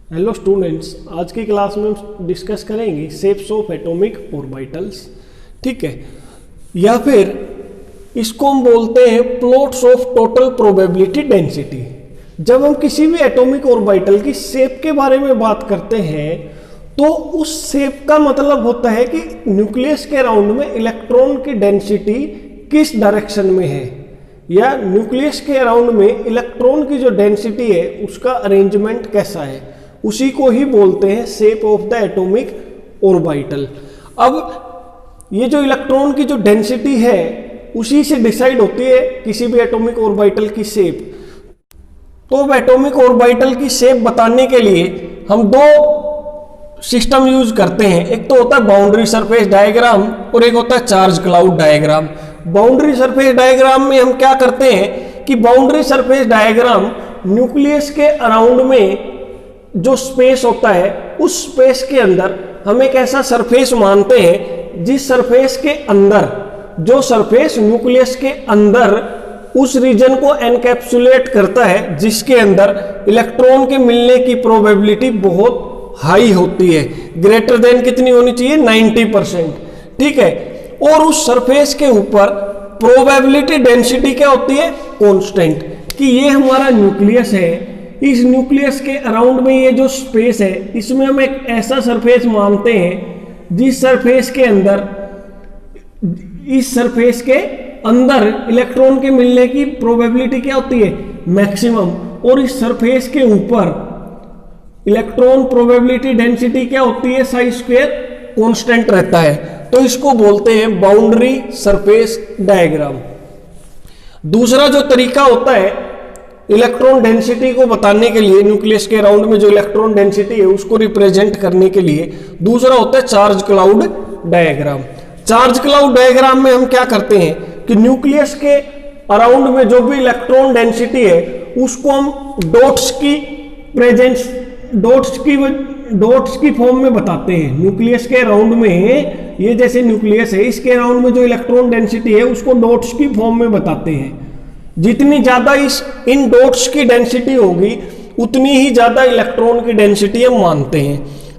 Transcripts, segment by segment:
Hello students, आज की class में हम डिस्कस करेंगे शेप्स ऑफ एटॉमिक ऑर्बिटल्स। ठीक है, या फिर इसको हम बोलते हैं plots of total probability density. जब हम किसी भी एटॉमिक ऑर्बिटल की शेप के बारे में बात करते हैं तो उस शेप का मतलब होता है कि न्यूक्लियस के अराउंड में इलेक्ट्रॉन की डेंसिटी किस डायरेक्शन में है, या न्यूक्लियस के अराउंड में इलेक्ट्रॉन की जो डेंसिटी है उसका अरेंजमेंट कैसा है, उसी को ही बोलते हैं shape of the atomic orbital. अब ये जो इलेक्ट्रॉन की जो डेंसिटी है उसी से डिसाइड होती है किसी भी एटॉमिक ऑर्बिटल की शेप। तो अब एटॉमिक ऑर्बिटल की शेप बताने के लिए हम दो सिस्टम यूज करते हैं। एक तो होता है बाउंड्री सरफेस डायग्राम और एक होता है charge cloud diagram. Boundary surface diagram में हम क्या करते हैं कि बाउंड्री सरफेस डायग्राम न्यूक्लियस के अराउंड में जो स्पेस होता है उस स्पेस के अंदर हम एक ऐसा सरफेस मानते हैं जिस सरफेस के अंदर, जो सरफेस न्यूक्लियस के अंदर उस रीजन को एनकैप्सुलेट करता है जिसके अंदर इलेक्ट्रॉन के मिलने की प्रोबेबिलिटी बहुत हाई होती है, ग्रेटर देन कितनी होनी चाहिए, 90%। ठीक है, और उस सरफेस के ऊपर प्रोबेबिलिटी डेंसिटी क्या होती है, कांस्टेंट। कि ये हमारा न्यूक्लियस है, इस न्यूक्लियस के अराउंड में ये जो स्पेस है इसमें हम एक ऐसा सरफेस मानते हैं जिस सरफेस के अंदर, इस सरफेस के अंदर इलेक्ट्रॉन के मिलने की प्रोबेबिलिटी क्या होती है, मैक्सिमम। और इस सरफेस के ऊपर इलेक्ट्रॉन प्रोबेबिलिटी डेंसिटी क्या होती है, साई स्क्वायर कांस्टेंट रहता है। तो इसको बोलते हैं बाउंड्री सरफेस डायग्राम। दूसरा जो तरीका होता है इलेक्ट्रॉन डेंसिटी को बताने के लिए, न्यूक्लियस के अराउंड में जो इलेक्ट्रॉन डेंसिटी है उसको रिप्रेजेंट करने के लिए, दूसरा होता है charge cloud diagram. Charge cloud diagram में हम क्या करते हैं कि न्यूक्लियस के अराउंड में जो भी इलेक्ट्रॉन डेंसिटी है उसको हम डॉट्स की प्रेजेंस, डॉट्स की फॉर्म में बताते हैं। न्यूक्लियस के अराउंड में, ये जैसे न्यूक्लियस है, इसके अराउंड में जो इलेक्ट्रॉन डेंसिटी है उसको डॉट्स की फॉर्म में बताते हैं। जितनी ज्यादा इन डॉट्स की डेंसिटी होगी उतनी ही ज्यादा इलेक्ट्रॉन की डेंसिटी हम मानते हैं।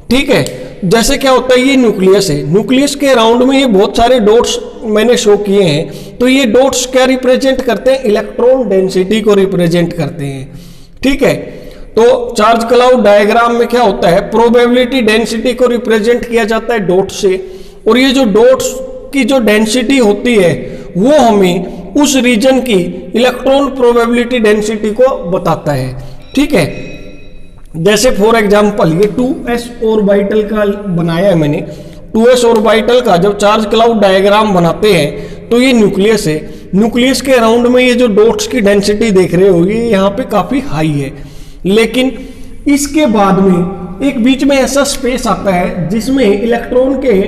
ठीक है, जैसे क्या होता है, ये न्यूक्लियस है, न्यूक्लियस के अराउंड में ये बहुत सारे डॉट्स मैंने शो किए हैं। तो ये डॉट्स क्या रिप्रेजेंट करते हैं, इलेक्ट्रॉन डेंसिटी को रिप्रेजेंट करते हैं। ठीक है, तो चार्ज क्लाउड डायग्राम में क्या होता है, प्रोबेबिलिटी डेंसिटी को रिप्रेजेंट किया जाता है डॉट से, और ये जो डॉट्स की जो डेंसिटी होती है वो हमें उस रीजन की इलेक्ट्रॉन प्रोबेबिलिटी डेंसिटी को बताता है। ठीक है, जैसे फॉर एग्जांपल ये 2s ऑर्बिटल का बनाया है मैंने। 2s ऑर्बिटल का जब चार्ज क्लाउड डायग्राम बनाते हैं तो ये न्यूक्लियस है, न्यूक्लियस के अराउंड में ये जो डॉट्स की डेंसिटी देख रहे हो ये यहाँ पे काफी हाई है। लेकिन इसके बाद में एक बीच में ऐसा स्पेस आता है जिसमें इलेक्ट्रॉन के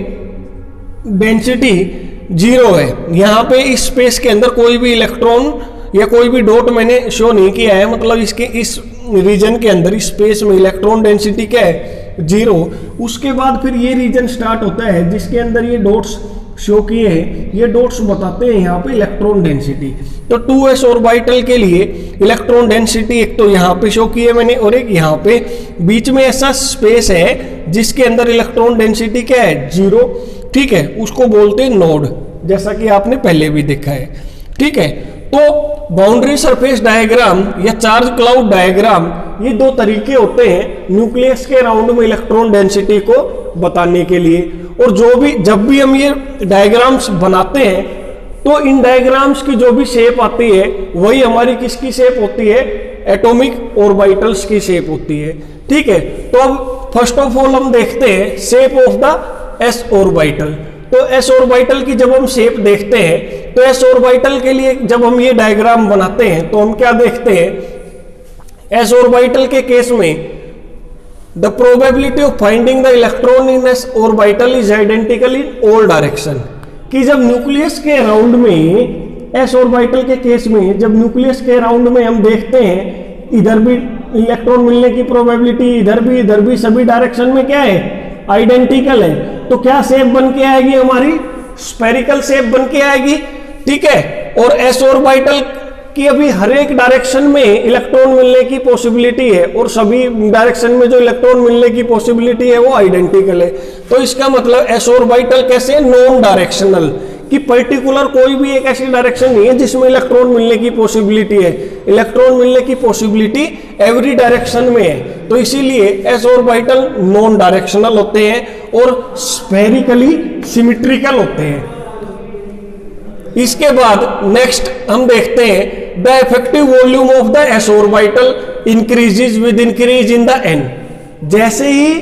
डेंसिटी 0 है। यहाँ पे इस स्पेस के अंदर कोई भी इलेक्ट्रॉन या कोई भी डॉट मैंने शो नहीं किया है, मतलब इसके इस रीजन के अंदर, इस स्पेस में इलेक्ट्रॉन डेंसिटी क्या है, 0। उसके बाद फिर ये रीजन स्टार्ट होता है जिसके अंदर ये डॉट्स शो किए हैं, ये डॉट्स बताते हैं यहाँ पे इलेक्ट्रॉन डेंसिटी। तो 2s ऑर्बिटल के लिए इलेक्ट्रॉन डेंसिटी एक तो यहाँ पे शो की है मैंने, और एक यहाँ पे बीच में ऐसा स्पेस है जिसके अंदर इलेक्ट्रॉन डेंसिटी क्या है, 0। ठीक है, उसको बोलते हैं नोड, जैसा कि आपने पहले भी देखा है। ठीक है, तो बाउंड्री सरफेस डायग्राम या चार्ज क्लाउड डायग्राम, ये दो तरीके होते हैं न्यूक्लियस के अराउंड में इलेक्ट्रॉन डेंसिटी को बताने के लिए। और जब भी हम ये डायग्राम्स बनाते हैं तो इन डायग्राम्स की जो भी शेप आती है वही हमारी किसकी शेप होती है, एटॉमिक ऑर्बिटल्स की शेप होती है। ठीक है, तो अब फर्स्ट ऑफ ऑल हम देखते हैं shape of the S orbital. तो एस ऑर्बिटल की जब हम शेप देखते हैं तो एस ऑर्बिटल के लिए जब हम ये डायग्राम बनाते हैं तो हम क्या देखते हैं, एस ऑर्बिटल के केस में the probability of finding the electron in S orbital is identical in all direction. कि जब न्यूक्लियस के अराउंड में, एस ऑर्बिटल के केस में जब न्यूक्लियस के अराउंड में हम देखते हैं इधर भी इलेक्ट्रॉन मिलने की प्रोबेबिलिटी, इधर भी सभी डायरेक्शन में क्या है, आइडेंटिकल है। तो क्या शेप बन के आएगी, हमारी स्फेरिकल शेप बन के आएगी। ठीक है, और एस ऑर्बिटल कि अभी हर एक डायरेक्शन में इलेक्ट्रॉन मिलने की पॉसिबिलिटी है और सभी डायरेक्शन में जो इलेक्ट्रॉन मिलने की पॉसिबिलिटी है वो आइडेंटिकल है। तो इसका मतलब s ऑर्बिटल कैसे, नॉन डायरेक्शनल, कि पर्टिकुलर कोई भी एक ऐसी डायरेक्शन नहीं है जिसमें इलेक्ट्रॉन मिलने की पॉसिबिलिटी है। इलेक्ट्रॉन मिलने की पॉसिबिलिटी एवरी डायरेक्शन में है। तो इसीलिए s ऑर्बिटल नॉन डायरेक्शनल होते हैं और स्फेरिकली सिमेट्रिकल होते हैं। इसके बाद नेक्स्ट हम देखते हैं the effective volume of the s orbital increases with increase in the n। जैसे ही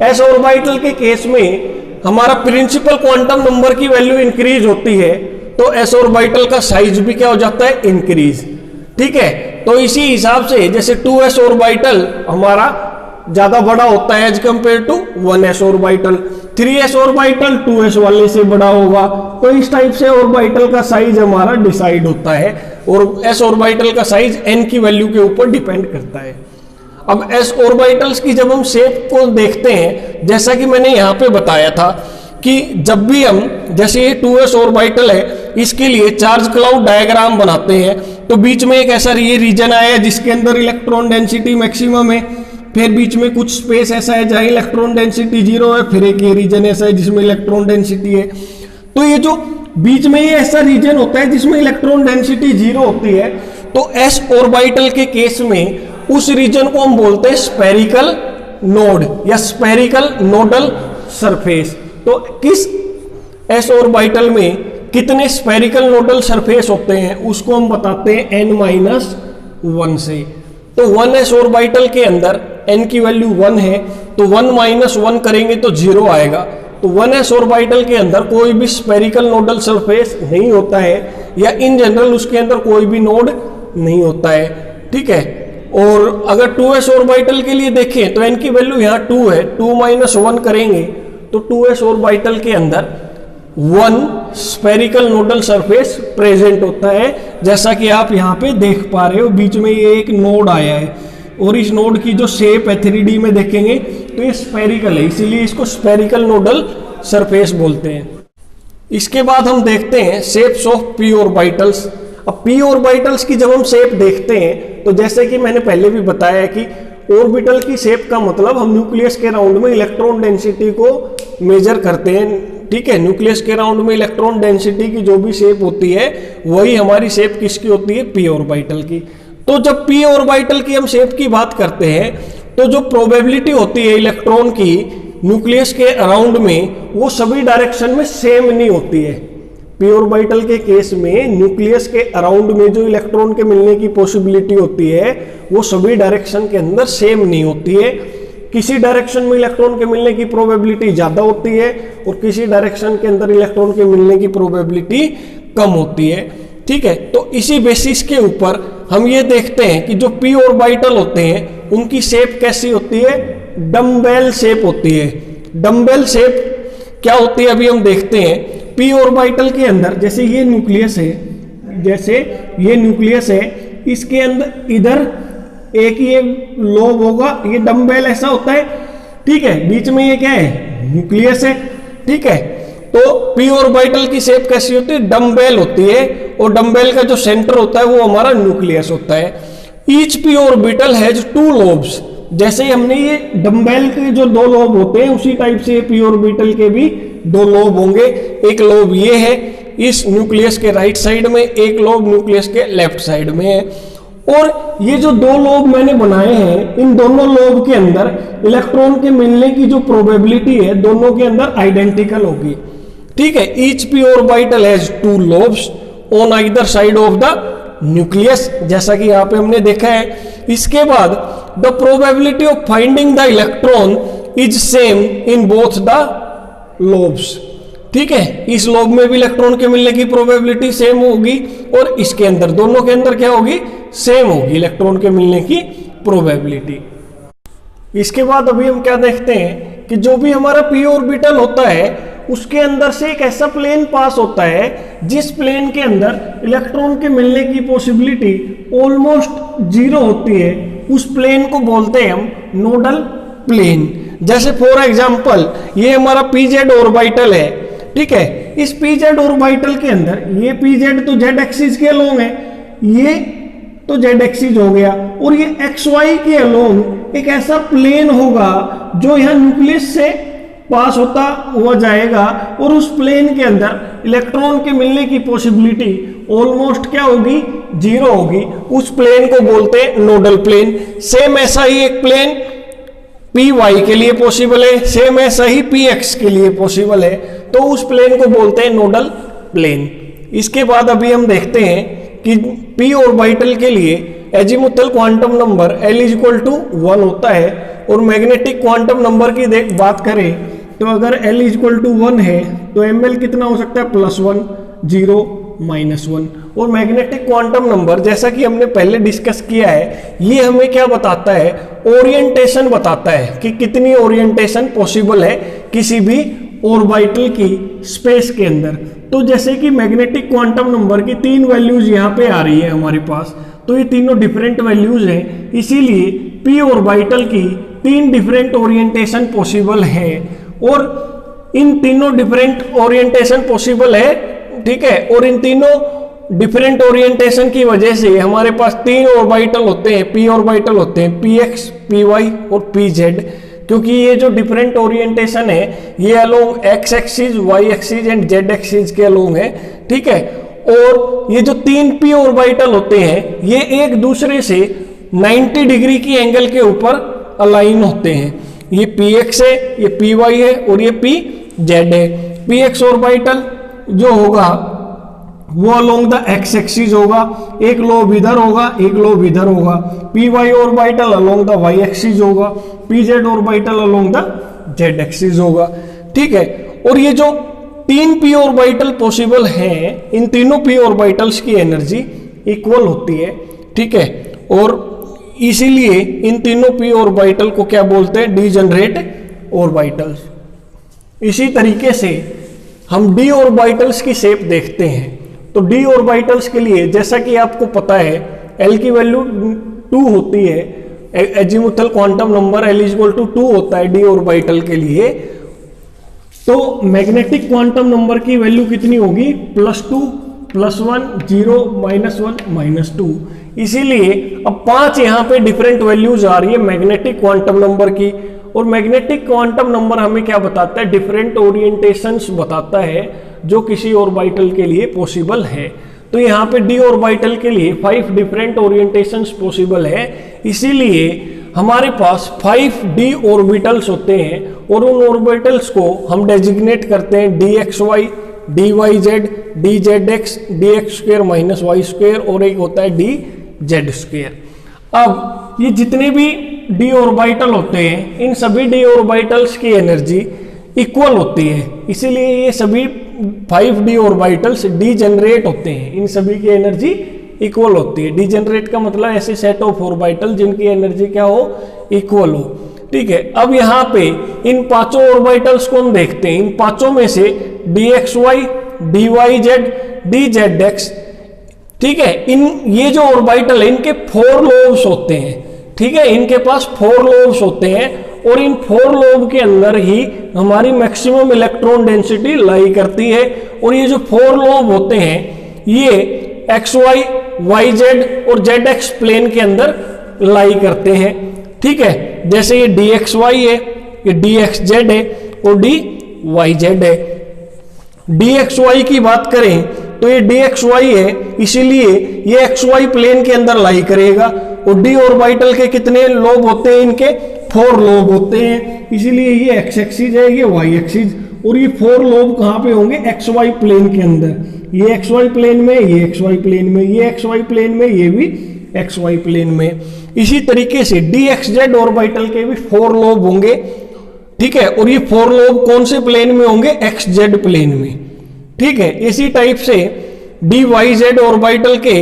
s ऑर्बिटल के केस में हमारा प्रिंसिपल क्वांटम नंबर की वैल्यू इंक्रीज होती है तो s ऑर्बिटल का साइज भी क्या हो जाता है, इंक्रीज। ठीक है, तो इसी हिसाब से जैसे 2s ऑर्बिटल हमारा ज्यादा बड़ा होता है as compare to 1s orbital, 3s orbital 2s वाले से बड़ा होगा। तो इस टाइप से ऑर्बिटल का साइज हमारा डिसाइड होता है और s ऑर्बिटल का साइज n की वैल्यू के ऊपर डिपेंड करता है। अब s ऑर्बिटल्स की जब हम शेप को देखते हैं, जैसा कि मैंने यहाँ पे बताया था कि जब भी हम, जैसे ये 2s ऑर्बिटल है, इसके लिए चार्ज क्लाउड डायग्राम बनाते हैं तो बीच में एक ऐसा ये रीजन आया है जिसके अंदर इलेक्ट्रॉन डेंसिटी मैक्सिमम है, फिर बीच में कुछ स्पेस ऐसा है जहां इलेक्ट्रॉन डेंसिटी 0 है, फिर एक ये रीजन ऐसा है जिसमें इलेक्ट्रॉन डेंसिटी है। तो ये जो बीच में ये ऐसा रीजन होता है जिसमें इलेक्ट्रॉन डेंसिटी 0 होती है, तो s ऑर्बिटल के केस में उस रीजन को हम बोलते हैं स्फेरिकल नोड या स्फेरिकल नोडल सरफेस। तो किस s ऑर्बिटल में कितने स्फेरिकल नोडल सरफेस होते हैं उसको हम बताते हैं n-1 से। तो 1s ऑर्बिटल के अंदर n की वैल्यू 1 है तो 1-1 करेंगे तो 0 आएगा। तो 1s ऑर्बिटल के अंदर कोई भी स्फेरिकल नोडल सरफेस नहीं होता है या इन जनरल उसके अंदर कोई भी नोड नहीं होता है। ठीक है, और अगर 2s ऑर्बिटल के लिए देखें तो n की वैल्यू यहाँ 2 है, 2-1 करेंगे तो 2s ऑर्बिटल के अंदर 1 स्फेरिकल नोडल सरफेस प्रेजेंट होता है, जैसा कि आप यहाँ पे देख पा रहे हो। बीच में ये एक नोड आया है और इस नोड की जो शेप है 3D में देखेंगे तो ये स्फेरिकल है, इसीलिए इसको स्फेरिकल नोडल सरफेस बोलते हैं। इसके बाद हम देखते हैं शेप्स ऑफ p ऑर्बिटल्स। अब p ऑर्बिटल्स की जब हम शेप देखते हैं तो जैसे कि मैंने पहले भी बताया कि ऑर्बिटल की शेप का मतलब हम न्यूक्लियस के राउंड में इलेक्ट्रॉन डेंसिटी को मेजर करते हैं। ठीक है, न्यूक्लियस के राउंड में इलेक्ट्रॉन डेंसिटी की जो भी शेप होती है वही हमारी शेप किसकी होती है, p ऑर्बिटल की। तो जब p ऑर्बिटल की हम शेप की बात करते हैं तो जो प्रोबेबिलिटी होती है इलेक्ट्रॉन की न्यूक्लियस के अराउंड में वो सभी डायरेक्शन में सेम नहीं होती है। p ऑर्बिटल के केस में न्यूक्लियस के अराउंड में जो इलेक्ट्रॉन के मिलने की पॉसिबिलिटी होती है वो सभी डायरेक्शन के अंदर सेम नहीं होती है। किसी डायरेक्शन में इलेक्ट्रॉन के मिलने की प्रोबेबिलिटी ज्यादा होती है और किसी डायरेक्शन के अंदर इलेक्ट्रॉन के मिलने की प्रोबेबिलिटी कम होती है। ठीक है, तो इसी बेसिस के ऊपर हम ये देखते हैं कि जो p ऑर्बिटल होते हैं उनकी शेप कैसी होती है, डम्बेल शेप होती है। डम्बेल शेप क्या होती है अभी हम देखते हैं। p ऑर्बिटल के अंदर जैसे ये न्यूक्लियस है, इसके अंदर इधर एक ही लोब होगा, ये डम्बेल ऐसा होता है। ठीक है, बीच में ये क्या है, न्यूक्लियस है। ठीक है, तो p ऑर्बिटल की शेप कैसी होती है, डम्बेल होती है और डम्बेल का जो सेंटर होता है वो हमारा न्यूक्लियस होता है। Each p orbital has 2 lobes. जैसे ही हमने ये डम्बेल के जो 2 लोब होते हैं उसी टाइप से p ऑर्बिटल के भी 2 लोब होंगे। एक लोब ये है इस न्यूक्लियस के राइट साइड में, एक लोब न्यूक्लियस के लेफ्ट साइड में है। और ये जो 2 लोब मैंने बनाए हैं इन दोनों लोब के अंदर इलेक्ट्रॉन के मिलने की जो प्रोबेबिलिटी है दोनों के अंदर आइडेंटिकल होगी। ठीक है, each p orbital has 2 lobes on either side of the nucleus, जैसा कि यहाँ पे हमने देखा है। इसके बाद the probability of finding the electron is same in both the lobes. ठीक है, इस लोब में भी इलेक्ट्रॉन के मिलने की प्रोबेबिलिटी सेम होगी और इसके अंदर, दोनों के अंदर क्या होगी, सेम होगी इलेक्ट्रॉन के मिलने की प्रोबेबिलिटी। इसके बाद अभी हम क्या देखते हैं कि जो भी हमारा p ऑर्बिटल होता है उसके अंदर से एक ऐसा प्लेन पास होता है जिस प्लेन के अंदर इलेक्ट्रॉन के मिलने की पॉसिबिलिटी ऑलमोस्ट 0 होती है। उस प्लेन को बोलते हैं हम नोडल प्लेन। जैसे फॉर एग्जांपल ये हमारा pz ऑर्बिटल है। ठीक है, इस pz ऑर्बिटल के अंदर ये pz तो z एक्सिस के अलोंग है, ये तो जेड एक्सिस हो गया। और ये एक्स वाई के अलोंग एक ऐसा प्लेन होगा जो यहाँ न्यूक्लियस से पास होता हुआ जाएगा और उस प्लेन के अंदर इलेक्ट्रॉन के मिलने की पॉसिबिलिटी ऑलमोस्ट क्या होगी, जीरो होगी। उस प्लेन को बोलते हैं नोडल प्लेन। सेम ऐसा ही एक प्लेन पी वाई के लिए पॉसिबल है, सेम ऐसा ही पी एक्स के लिए पॉसिबल है, तो उस प्लेन को बोलते हैं नोडल प्लेन। इसके बाद अभी हम देखते हैं कि पी ऑर्बिटल के लिए एजीमुथल क्वांटम नंबर L = 1 होता है और मैग्नेटिक क्वांटम नंबर की बात करें तो अगर L = 1 है तो ml कितना हो सकता है, +1, 0, -1। और मैग्नेटिक क्वांटम नंबर जैसा कि हमने पहले डिस्कस किया है, ये हमें क्या बताता है, ओरिएंटेशन बताता है कि कितनी ओरिएंटेशन पॉसिबल है किसी भी ऑर्बिटल की स्पेस के अंदर। तो जैसे कि मैग्नेटिक क्वांटम नंबर की 3 वैल्यूज यहाँ पे आ रही है हमारे पास, तो ये तीनों डिफरेंट वैल्यूज हैं, इसीलिए पी ऑर्बिटल की 3 डिफरेंट ओरिएंटेशन पॉसिबल है और इन तीनों डिफरेंट ओरिएंटेशन पॉसिबल है, ठीक है। और इन तीनों डिफरेंट ओरिएंटेशन की वजह से हमारे पास 3 ऑर्बिटल होते हैं, पी ऑर्बिटल होते हैं, पी एक्स, पी वाई और पी जेड। क्योंकि ये जो डिफरेंट ओरिएंटेशन है ये along X axis, Y axis and Z axis के अलोंग है, ठीक है। और ये जो 3 पी ऑर्बिटल होते हैं ये एक दूसरे से 90 डिग्री की एंगल के ऊपर अलाइन होते हैं। ये पी एक्स है, ये पी वाई है और ये पी जेड है। पी एक्स ऑर्बिटल जो होगा वो अलोंग द एक्स एक्सिस होगा, एक लोब इधर होगा, एक लोब इधर होगा। P Y orbital along the Y axis होगा, P Z orbital along the Z axis होगा, ठीक है। और ये जो 3 पी ऑर्बिटल पॉसिबल हैं, इन तीनों पी ऑर्बिटल्स की एनर्जी इक्वल होती है, ठीक है। और इसीलिए इन तीनों पी ऑर्बिटल को क्या बोलते हैं, डीजनरेट ऑर्बिटल्स। इसी तरीके से हम डी ऑर्बिटल्स की शेप देखते हैं। तो डी ऑर्बिटल्स के लिए जैसा कि आपको पता है L की वैल्यू 2 होती है, एजीमुथल क्वांटम नंबर L = 2 होता है डी ऑर्बिटल के लिए। तो मैग्नेटिक क्वांटम नंबर की वैल्यू कितनी होगी, +2, +1, 0, -1, -2। इसीलिए अब 5 यहाँ पे डिफरेंट वैल्यूज आ रही है मैग्नेटिक क्वांटम नंबर की। और मैग्नेटिक क्वांटम नंबर हमें क्या बताता है, डिफरेंट ओरिएंटेशंस बताता है जो किसी ऑर्बिटल के लिए पॉसिबल है। तो यहाँ पे डी ऑर्बिटल के लिए 5 डिफरेंट ओरिएंटेशंस पॉसिबल है, इसीलिए हमारे पास 5 डी ऑर्बिटल्स होते हैं और उन ऑर्बिटल्स को हम डेजिग्नेट करते हैं dxy, dyz, dzx, dx² - y² और एक होता है dz²। अब ये जितने भी डी ऑर्बिटल होते हैं इन सभी डी ऑर्बिटल्स की एनर्जी इक्वल होती है, इसीलिए ये सभी 5 डी ऑर्बिटल्स डीजनरेट होते हैं, इन सभी की एनर्जी इक्वल होती है। डीजनरेट का मतलब ऐसे सेट ऑफ ऑर्बिटल जिनकी एनर्जी क्या हो, इक्वल हो, ठीक है। अब यहाँ पे इन 5 ऑर्बिटल्स को हम देखते हैं, इन 5 में से dxy, dyz, dzx, ठीक है। ये जो ऑर्बिटल है इनके 4 लोब्स होते हैं, ठीक है, इनके पास 4 लोब्स होते हैं और इन 4 लोब के अंदर ही हमारी मैक्सिमम इलेक्ट्रॉन डेंसिटी लाई करती है। और ये जो 4 लोब होते हैं ये xy, yz और zx प्लेन के अंदर लाई करते हैं, ठीक है। जैसे ये dxy है, ये dxz है और dyz है। dxy की बात करें तो ये dxy है, इसीलिए ये xy प्लेन के अंदर लाई करेगा। और डी ऑर्बिटल के कितने लोब होते हैं, इनके 4 लोब होते हैं, इसीलिए ये एक्स एक्सिस है, ये वाई एक्सिस। और ये 4 लोब कहाँ पे होंगे, एक्स वाई प्लेन के अंदर। ये एक्स वाई प्लेन में, ये एक्स वाई प्लेन में, ये एक्स वाई प्लेन में, ये भी एक्स वाई प्लेन में। इसी तरीके से डी एक्स जेड ऑर्बिटल के भी 4 लोब होंगे, ठीक है। और ये 4 लोब कौन से प्लेन में होंगे, एक्स जेड प्लेन में, ठीक है। इसी टाइप से डी वाई जेड ऑर्बिटल के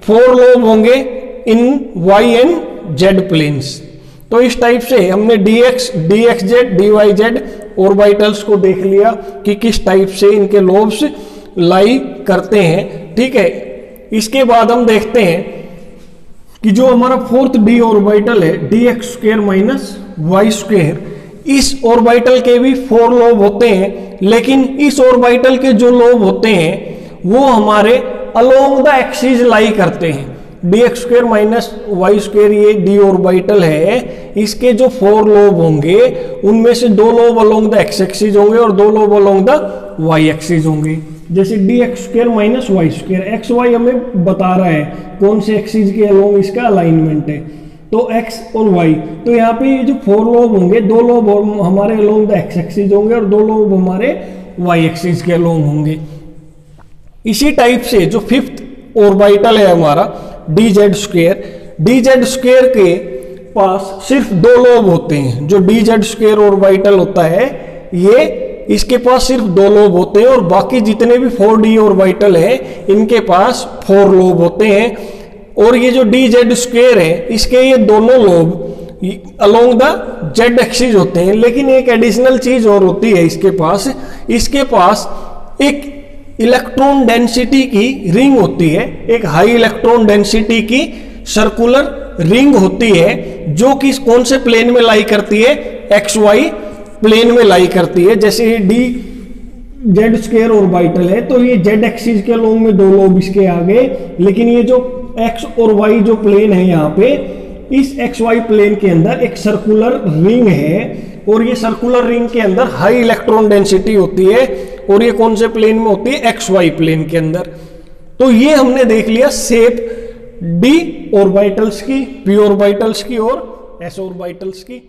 4 लोब होंगे इन वाई एंड जेड प्लेन्स। तो इस टाइप से हमने dx, dxz, dyz ऑर्बिटल्स को देख लिया कि किस टाइप से इनके लोब्स लाई करते हैं, ठीक है। इसके बाद हम देखते हैं कि जो हमारा 4th डी ऑर्बिटल है dx² - y², इस ऑर्बिटल के भी 4 लोब होते हैं, लेकिन इस ऑर्बिटल के जो लोब होते हैं वो हमारे अलोंग द एक्सिस लाई करते हैं, D X square minus Y square ये डी ऑर्बिटल है, इसके जो 4 लोब होंगे उनमें से 2 lobe along the X axis होंगे और 2 lobe along the Y axis होंगे। जैसे D X square minus Y square, X Y हमें बता रहा है कौन से एक्सिस के अलोंग इसका अलाइनमेंट है, तो x और y, तो यहाँ पे ये जो 4 लोब होंगे 2 लोब हमारे अलोंग द एक्स एक्सिस होंगे और 2 लोब हमारे y एक्सिस के अलोंग होंगे। इसी टाइप से जो 5th ऑर्बिटल है हमारा डी जेड स्क्वायर के पास सिर्फ 2 लोब होते हैं। जो डी जेड स्क्वायर ऑर्बिटल होता है ये इसके पास सिर्फ 2 लोब होते हैं और बाकी जितने भी 4d ऑर्बिटल है इनके पास 4 लोब होते हैं। और ये जो डी जेड स्क्वायर है इसके ये दोनों lobe along the Z axis होते हैं। लेकिन एक एडिशनल चीज और होती है इसके पास एक इलेक्ट्रॉन डेंसिटी की रिंग होती है, एक हाई इलेक्ट्रॉन डेंसिटी की सर्कुलर रिंग होती है जो कि कौन से प्लेन में लाई करती है, एक्स वाई प्लेन में लाई करती है। जैसे ये डी जेड स्क्वायर ऑर्बिटल है तो ये जेड एक्सिस के अलोंग में 2 लोब इसके आगे, लेकिन ये जो एक्स और वाई जो प्लेन है यहाँ पे इस एक्स वाई प्लेन के अंदर एक सर्कुलर रिंग है और ये सर्कुलर रिंग के अंदर हाई इलेक्ट्रॉन डेंसिटी होती है और ये कौन से प्लेन में होती है, एक्स वाई प्लेन के अंदर। तो ये हमने देख लिया शेप डी ऑर्बिटल्स की, पी ऑर्बिटल्स की और एस ऑर्बिटल्स की।